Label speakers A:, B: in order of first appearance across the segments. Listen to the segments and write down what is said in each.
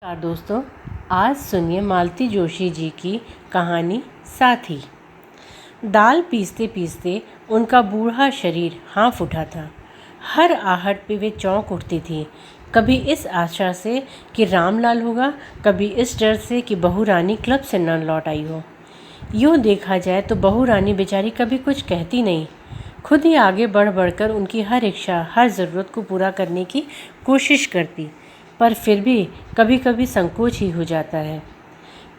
A: नमस्कार दोस्तों, आज सुनिए मालती जोशी जी की कहानी साथी। दाल पीसते पीसते उनका बूढ़ा शरीर हाँफ उठा था। हर आहट पे वे चौंक उठती थी, कभी इस आशा से कि रामलाल होगा, कभी इस डर से कि बहू रानी क्लब से न लौट आई हो। यूँ देखा जाए तो बहू रानी बेचारी कभी कुछ कहती नहीं, खुद ही आगे बढ़ बढ़कर उनकी हर इच्छा, हर ज़रूरत को पूरा करने की कोशिश करती, पर फिर भी कभी कभी संकोच ही हो जाता है।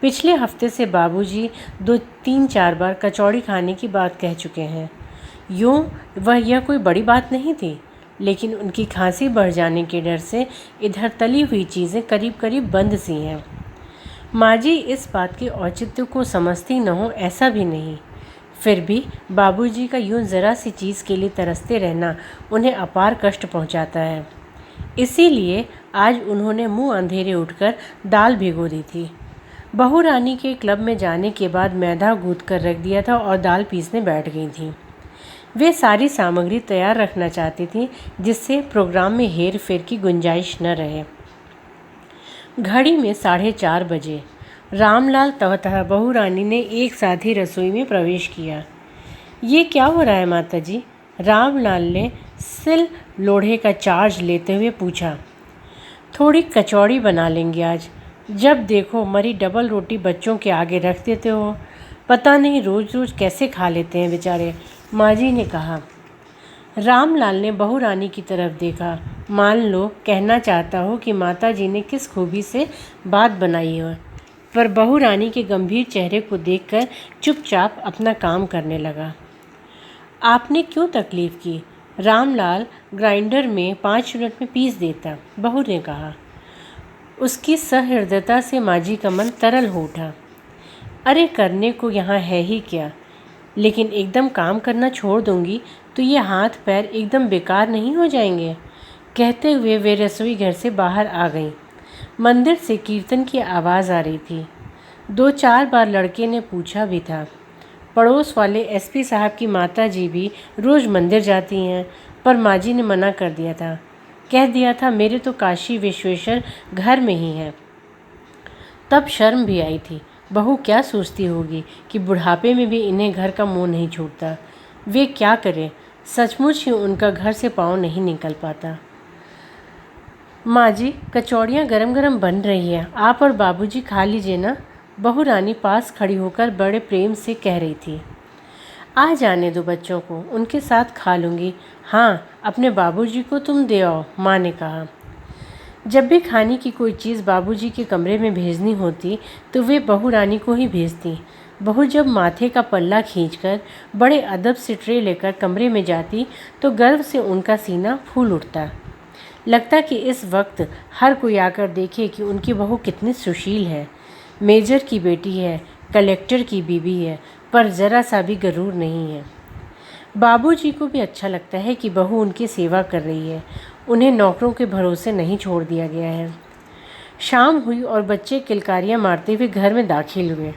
A: पिछले हफ्ते से बाबूजी 2-3-4 बार कचौड़ी खाने की बात कह चुके हैं। यूँ यह कोई बड़ी बात नहीं थी, लेकिन उनकी खांसी बढ़ जाने के डर से इधर तली हुई चीज़ें करीब करीब बंद सी हैं। माँ जी इस बात के औचित्य को समझती न हो ऐसा भी नहीं, फिर भी बाबूजी का यूँ ज़रा सी चीज़ के लिए तरसते रहना उन्हें अपार कष्ट पहुँचाता है। इसीलिए आज उन्होंने मुंह अंधेरे उठकर दाल भिगो दी थी। बहू रानी के क्लब में जाने के बाद मैदा गूँथ कर रख दिया था और दाल पीसने बैठ गई थी। वे सारी सामग्री तैयार रखना चाहती थी, जिससे प्रोग्राम में हेर फेर की गुंजाइश न रहे। घड़ी में 4:30 बजे रामलाल तथा बहू रानी ने एक साथ ही रसोई में प्रवेश किया। ये क्या हो रहा है माता जी? रामलाल ने सिल लोढ़े का चार्ज लेते हुए पूछा। थोड़ी कचौड़ी बना लेंगे आज। जब देखो मरी डबल रोटी बच्चों के आगे रख देते हो, पता नहीं रोज़ रोज़ कैसे खा लेते हैं बेचारे, माँ जी ने कहा। रामलाल ने बहू रानी की तरफ देखा, मान लो कहना चाहता हो कि माता जी ने किस खूबी से बात बनाई हो, पर बहू रानी के गंभीर चेहरे को देखकर चुपचाप अपना काम करने लगा। आपने क्यों तकलीफ़ की? रामलाल ग्राइंडर में 5 मिनट में पीस देता, बहू ने कहा। उसकी सहृदयता से माँ जी का मन तरल हो उठा। अरे करने को यहाँ है ही क्या, लेकिन एकदम काम करना छोड़ दूँगी तो ये हाथ पैर एकदम बेकार नहीं हो जाएंगे? कहते हुए वे रसोई घर से बाहर आ गईं। मंदिर से कीर्तन की आवाज़ आ रही थी। 2-4 बार लड़के ने पूछा भी था। पड़ोस वाले एसपी साहब की माता जी भी रोज़ मंदिर जाती हैं, पर माँ जी ने मना कर दिया था। कह दिया था मेरे तो काशी विश्वेश्वर घर में ही है। तब शर्म भी आई थी, बहू क्या सोचती होगी कि बुढ़ापे में भी इन्हें घर का मोह नहीं छूटता। वे क्या करें, सचमुच ही उनका घर से पाँव नहीं निकल पाता। माँ जी कचौड़ियाँ गरम गरम बन रही हैं, आप और बाबूजी खा लीजिए ना, बहू रानी पास खड़ी होकर बड़े प्रेम से कह रही थी। आ जाने दो बच्चों को, उनके साथ खा लूँगी। हाँ, अपने बाबूजी को तुम दे आओ, माँ ने कहा। जब भी खाने की कोई चीज़ बाबूजी के कमरे में भेजनी होती तो वे बहू रानी को ही भेजती। बहू जब माथे का पल्ला खींचकर बड़े अदब से ट्रे लेकर कमरे में जाती तो गर्व से उनका सीना फूल उठता। लगता कि इस वक्त हर कोई आकर देखे कि उनकी बहू कितनी सुशील है। मेजर की बेटी है, कलेक्टर की बीवी है, पर ज़रा सा भी गरूर नहीं है। बाबूजी को भी अच्छा लगता है कि बहू उनकी सेवा कर रही है, उन्हें नौकरों के भरोसे नहीं छोड़ दिया गया है। शाम हुई और बच्चे किलकारियाँ मारते हुए घर में दाखिल हुए।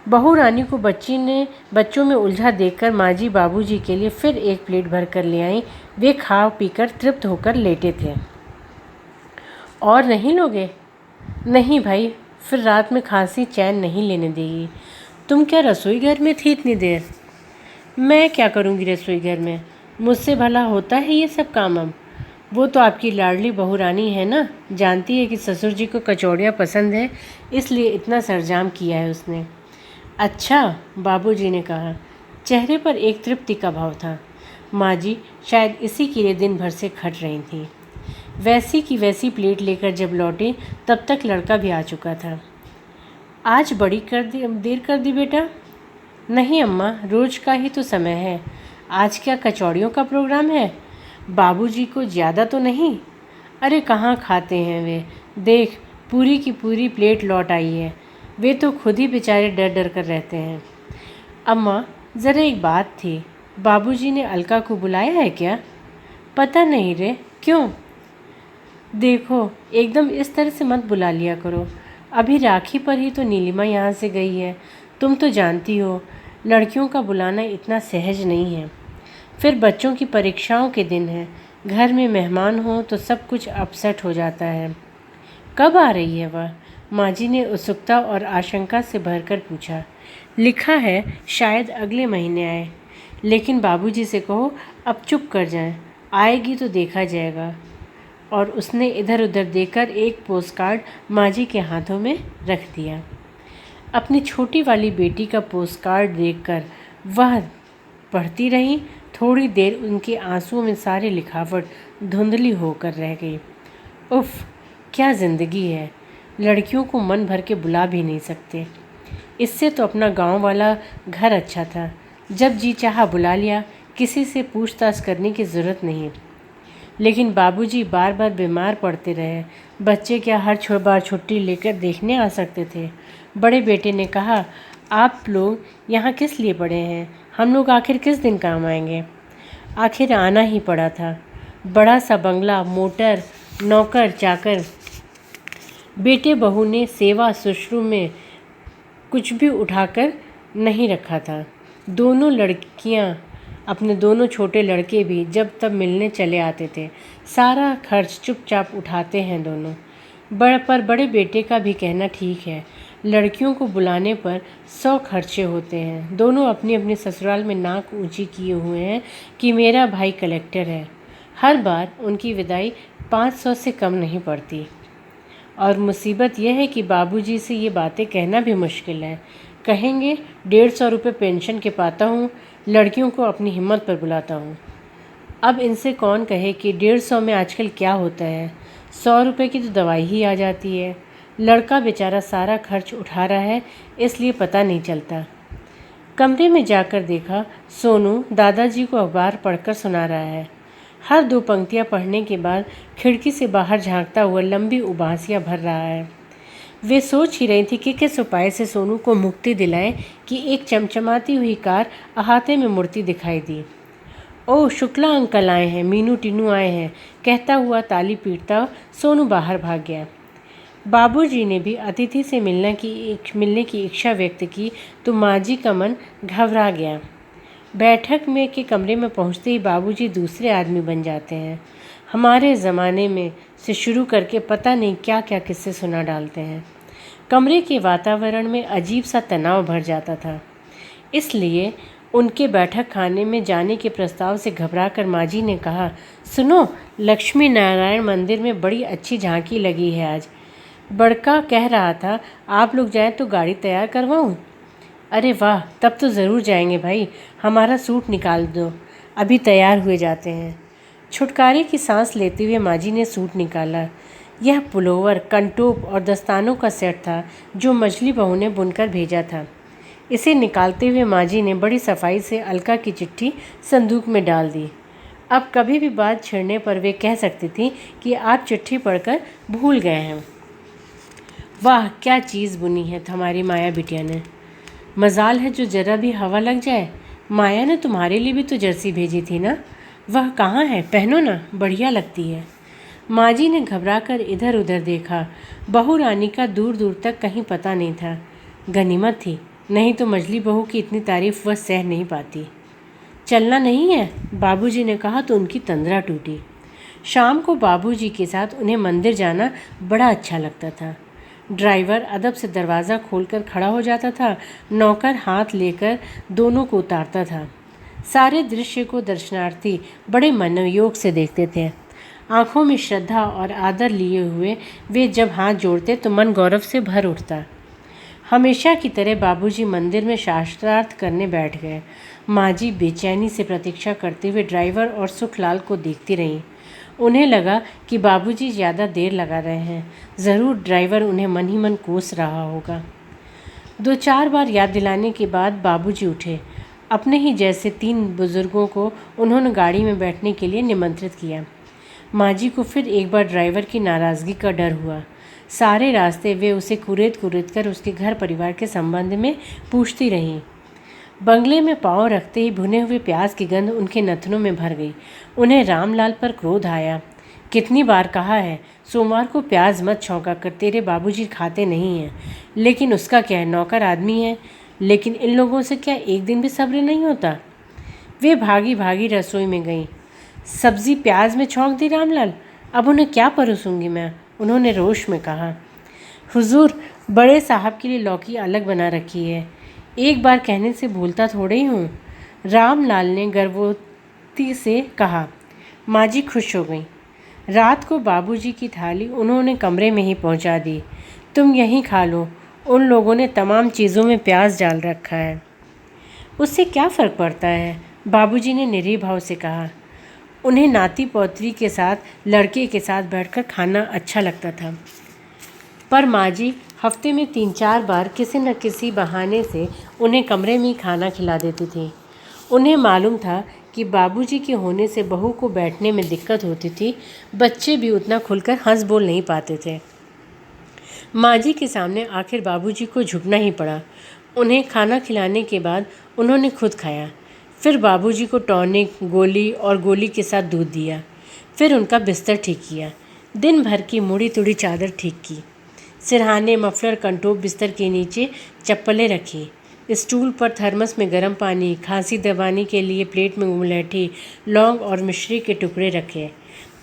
A: बहू रानी को बच्चों में उलझा देखकर माँ जी बाबूजी के लिए फिर एक प्लेट भर कर ले आईं। वे खा पीकर तृप्त होकर लेटे थे। और नहीं लोगे? नहीं भाई, फिर रात में खांसी चैन नहीं लेने देगी। तुम क्या रसोई घर में थी इतनी देर? मैं क्या करूँगी रसोई घर में, मुझसे भला होता है ये सब काम? अब वो तो आपकी लाडली बहू रानी है ना, जानती है कि ससुर जी को कचौड़ियाँ पसंद है, इसलिए इतना सरजाम किया है उसने। अच्छा, बाबूजी ने कहा। चेहरे पर एक तृप्ति का भाव था। माँ जी शायद इसी के लिए दिन भर से खट रही थी। वैसी की वैसी प्लेट लेकर जब लौटे तब तक लड़का भी आ चुका था। आज बड़ी देर कर दी बेटा? नहीं अम्मा, रोज़ का ही तो समय है। आज क्या कचौड़ियों का प्रोग्राम है? बाबूजी को ज़्यादा तो नहीं? अरे कहाँ खाते हैं वे, देख पूरी की पूरी प्लेट लौट आई है। वे तो खुद ही बेचारे डर डर कर रहते हैं। अम्मा ज़रा एक बात थी, बाबूजी ने अलका को बुलाया है क्या? पता नहीं रे, क्यों? देखो एकदम इस तरह से मत बुला लिया करो। अभी राखी पर ही तो नीलिमा यहाँ से गई है। तुम तो जानती हो लड़कियों का बुलाना इतना सहज नहीं है। फिर बच्चों की परीक्षाओं के दिन हैं, घर में मेहमान हो तो सब कुछ अपसेट हो जाता है। कब आ रही है वह? माँ जी ने उत्सुकता और आशंका से भरकर पूछा। लिखा है शायद अगले महीने आए। लेकिन बाबूजी से कहो अब चुप कर जाएं, आएगी तो देखा जाएगा। और उसने इधर उधर देखकर एक पोस्टकार्ड माँ जी के हाथों में रख दिया। अपनी छोटी वाली बेटी का पोस्टकार्ड देखकर वह पढ़ती रही। थोड़ी देर उनके आंसुओं में सारी लिखावट धुंधली होकर रह गई। उफ, क्या ज़िंदगी है। लड़कियों को मन भर के बुला भी नहीं सकते। इससे तो अपना गांव वाला घर अच्छा था। जब जी चाहा बुला लिया, किसी से पूछताछ करने की ज़रूरत नहीं। लेकिन बाबूजी बार बार बीमार पड़ते रहे। बच्चे क्या हर बार छुट्टी लेकर देखने आ सकते थे? बड़े बेटे ने कहा, आप लोग यहाँ किस लिए पड़े हैं? हम लोग आखिर किस दिन काम आएंगे? आखिर आना ही पड़ा था। बड़ा सा बंगला, मोटर, नौकर चाकर, बेटे बहू ने सेवा सुश्रू में कुछ भी उठाकर नहीं रखा था। दोनों लड़कियां, अपने दोनों छोटे लड़के भी जब तब मिलने चले आते थे। सारा खर्च चुपचाप उठाते हैं दोनों। पर बड़े बेटे का भी कहना ठीक है। लड़कियों को बुलाने पर 100 खर्चे होते हैं। दोनों अपनी अपनी ससुराल में नाक ऊंची किए हुए हैं कि मेरा भाई कलेक्टर है। हर बार उनकी विदाई 500 से कम नहीं पड़ती। और मुसीबत यह है कि बाबूजी से ये बातें कहना भी मुश्किल है। कहेंगे 150 रुपये पेंशन के पाता हूँ, लड़कियों को अपनी हिम्मत पर बुलाता हूँ। अब इनसे कौन कहे कि 150 में आजकल क्या होता है। 100 रुपये की तो दवाई ही आ जाती है। लड़का बेचारा सारा खर्च उठा रहा है, इसलिए पता नहीं चलता। कमरे में जाकर देखा, सोनू दादाजी को अखबार पढ़कर सुना रहा है। हर 2 पंक्तियाँ पढ़ने के बाद खिड़की से बाहर झांकता हुआ लंबी उबासियाँ भर रहा है। वे सोच ही रही थी कि किस उपाय से सोनू को मुक्ति दिलाएं कि एक चमचमाती हुई कार अहाते में मुड़ती दिखाई दी। ओह, शुक्ला अंकल आए हैं, मीनू टीनू आए हैं, कहता हुआ ताली पीटता सोनू बाहर भाग गया। बाबूजी ने भी अतिथि से मिलने की इच्छा व्यक्त की तो माँ जी का मन घबरा गया। बैठक में के कमरे में पहुँचते ही बाबूजी दूसरे आदमी बन जाते हैं। हमारे ज़माने में से शुरू करके पता नहीं क्या क्या किस्से सुना डालते हैं। कमरे के वातावरण में अजीब सा तनाव भर जाता था। इसलिए उनके बैठक खाने में जाने के प्रस्ताव से घबराकर माँ जी ने कहा, सुनो, लक्ष्मी नारायण मंदिर में बड़ी अच्छी झांकी लगी है आज। बड़का कह रहा था आप लोग जाएं तो गाड़ी तैयार करवाऊं। अरे वाह, तब तो ज़रूर जाएंगे भाई। हमारा सूट निकाल दो, अभी तैयार हुए जाते हैं। छुटकारे की सांस लेते हुए माँ जी ने सूट निकाला। यह पुलोवर, कंटोप और दस्तानों का सेट था जो मछली बहू ने बुनकर भेजा था। इसे निकालते हुए माँ जी ने बड़ी सफाई से अलका की चिट्ठी संदूक में डाल दी। अब कभी भी बात छिड़ने पर वे कह सकती थी कि आप चिट्ठी पढ़कर भूल गए हैं। वाह, क्या चीज़ बुनी है तुम्हारी माया बिटिया ने। मजाल है जो जरा भी हवा लग जाए। माया ने तुम्हारे लिए भी तो जर्सी भेजी थी ना, वह कहाँ है? पहनो ना, बढ़िया लगती है। माँ जी ने घबराकर इधर उधर देखा। बहू रानी का दूर दूर तक कहीं पता नहीं था। गनीमत थी, नहीं तो मजली बहू की इतनी तारीफ वह सह नहीं पाती। चलना नहीं है? बाबूजी ने कहा तो उनकी तंद्रा टूटी। शाम को बाबूजी के साथ उन्हें मंदिर जाना बड़ा अच्छा लगता था। ड्राइवर अदब से दरवाज़ा खोलकर खड़ा हो जाता था, नौकर हाथ लेकर दोनों को उतारता था। सारे दृश्य को दर्शनार्थी बड़े मनोयोग से देखते थे। आंखों में श्रद्धा और आदर लिए हुए वे जब हाथ जोड़ते तो मन गौरव से भर उठता। हमेशा की तरह बाबूजी मंदिर में शास्त्रार्थ करने बैठ गए। माँ जी बेचैनी से प्रतीक्षा करते हुए ड्राइवर और सुखलाल को देखती रहीं। उन्हें लगा कि बाबूजी ज़्यादा देर लगा रहे हैं। ज़रूर ड्राइवर उन्हें मन ही मन कोस रहा होगा। 2-4 बार याद दिलाने के बाद बाबूजी उठे। अपने ही जैसे 3 बुजुर्गों को उन्होंने गाड़ी में बैठने के लिए निमंत्रित किया। माँ जी को फिर एक बार ड्राइवर की नाराज़गी का डर हुआ। सारे रास्ते वे उसे कुरेद कुरेद कर उसके घर परिवार के संबंध में पूछती रहीं। बंगले में पाँव रखते ही भुने हुए प्याज की गंध उनके नथनों में भर गई। उन्हें रामलाल पर क्रोध आया। कितनी बार कहा है सोमवार को प्याज मत छौंका कर, तेरे बाबूजी खाते नहीं हैं। लेकिन उसका क्या है, नौकर आदमी है। लेकिन इन लोगों से क्या एक दिन भी सब्र नहीं होता। वे भागी भागी रसोई में गईं। सब्जी प्याज में छौंक दी रामलाल। अब उन्हें क्या परोसूंगी मैं? उन्होंने रोष में कहा, हुजूर, बड़े साहब के लिए लौकी अलग बना रखी है, एक बार कहने से भूलता थोड़े ही हूँ। रामलाल ने गर्भवती से कहा। माँ जी खुश हो गई। रात को बाबूजी की थाली उन्होंने कमरे में ही पहुँचा दी। तुम यहीं खा लो, उन लोगों ने तमाम चीज़ों में प्याज डाल रखा है। उससे क्या फ़र्क पड़ता है, बाबूजी ने निरीह भाव से कहा। उन्हें नाती पौत्री के साथ, लड़के के साथ बैठकर खाना अच्छा लगता था, पर माँ जी हफ्ते में 3-4 बार किसी न किसी बहाने से उन्हें कमरे में ही खाना खिला देती थी। उन्हें मालूम था कि बाबूजी के होने से बहू को बैठने में दिक्कत होती थी, बच्चे भी उतना खुलकर हंस बोल नहीं पाते थे। माँ जी के सामने आखिर बाबूजी को झुकना ही पड़ा। उन्हें खाना खिलाने के बाद उन्होंने खुद खाया, फिर बाबूजी को टॉनिक, गोली और गोली के साथ दूध दिया, फिर उनका बिस्तर ठीक किया, दिन भर की मुड़ी तुड़ी चादर ठीक की, सिरहाने, मफलर, कंटोप बिस्तर के नीचे चप्पलें रखी, स्टूल पर थर्मस में गर्म पानी, खांसी दबाने के लिए प्लेट में मुलैठी, लौंग और मिश्री के टुकड़े रखे।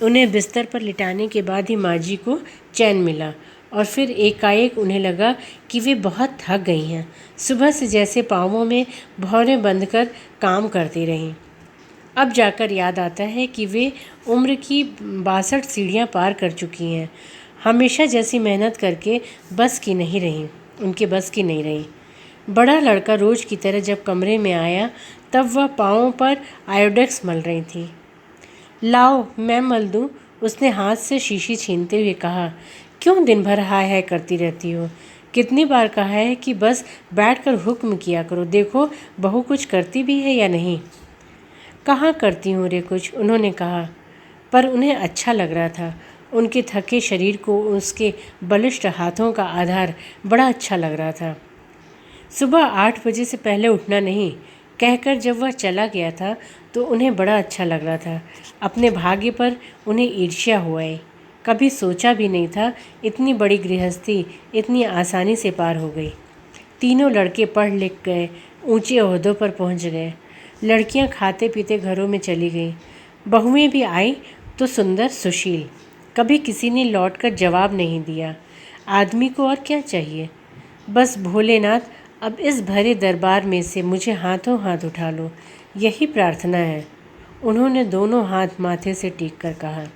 A: उन्हें बिस्तर पर लिटाने के बाद ही माँ जी को चैन मिला और फिर एकाएक उन्हें लगा कि वे बहुत थक गई हैं। सुबह से जैसे पाँवों में भौरें बंधकर काम करती रहीं। अब जाकर याद आता है कि वे उम्र की 62 सीढ़ियाँ पार कर चुकी हैं। हमेशा जैसी मेहनत करके बस की नहीं रहीं, उनके बस की नहीं रही। बड़ा लड़का रोज़ की तरह जब कमरे में आया तब वह पाँवों पर आयोडेक्स मल रही थी। लाओ, मैं मल दूँ, उसने हाथ से शीशी छीनते हुए कहा। क्यों दिन भर हाय हाय करती रहती हो? कितनी बार कहा है कि बस बैठकर हुक्म किया करो, देखो बहू कुछ करती भी है या नहीं। कहाँ करती हूँ रे कुछ, उन्होंने कहा, पर उन्हें अच्छा लग रहा था। उनके थके शरीर को उसके बलिष्ठ हाथों का आधार बड़ा अच्छा लग रहा था। सुबह 8 बजे से पहले उठना नहीं कहकर जब वह चला गया था तो उन्हें बड़ा अच्छा लग रहा था। अपने भाग्य पर उन्हें ईर्ष्या हुआ है। कभी सोचा भी नहीं था इतनी बड़ी गृहस्थी इतनी आसानी से पार हो गई। तीनों लड़के पढ़ लिख गए, ऊंचे ओहदों पर पहुंच गए। लड़कियां खाते पीते घरों में चली गईं। बहुएं भी आई तो सुंदर, सुशील। कभी किसी ने लौटकर जवाब नहीं दिया। आदमी को और क्या चाहिए? बस भोलेनाथ, अब इस भरे दरबार में से मुझे हाथों हाथ उठा लो, यही प्रार्थना है। उन्होंने दोनों हाथ माथे से टेक कर कहा।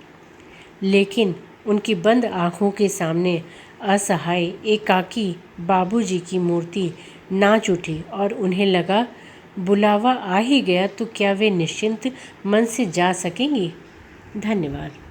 A: लेकिन उनकी बंद आँखों के सामने असहाय एकाकी बाबूजी की मूर्ति नाच उठी और उन्हें लगा बुलावा आ ही गया तो क्या वे निश्चिंत मन से जा सकेंगी। धन्यवाद।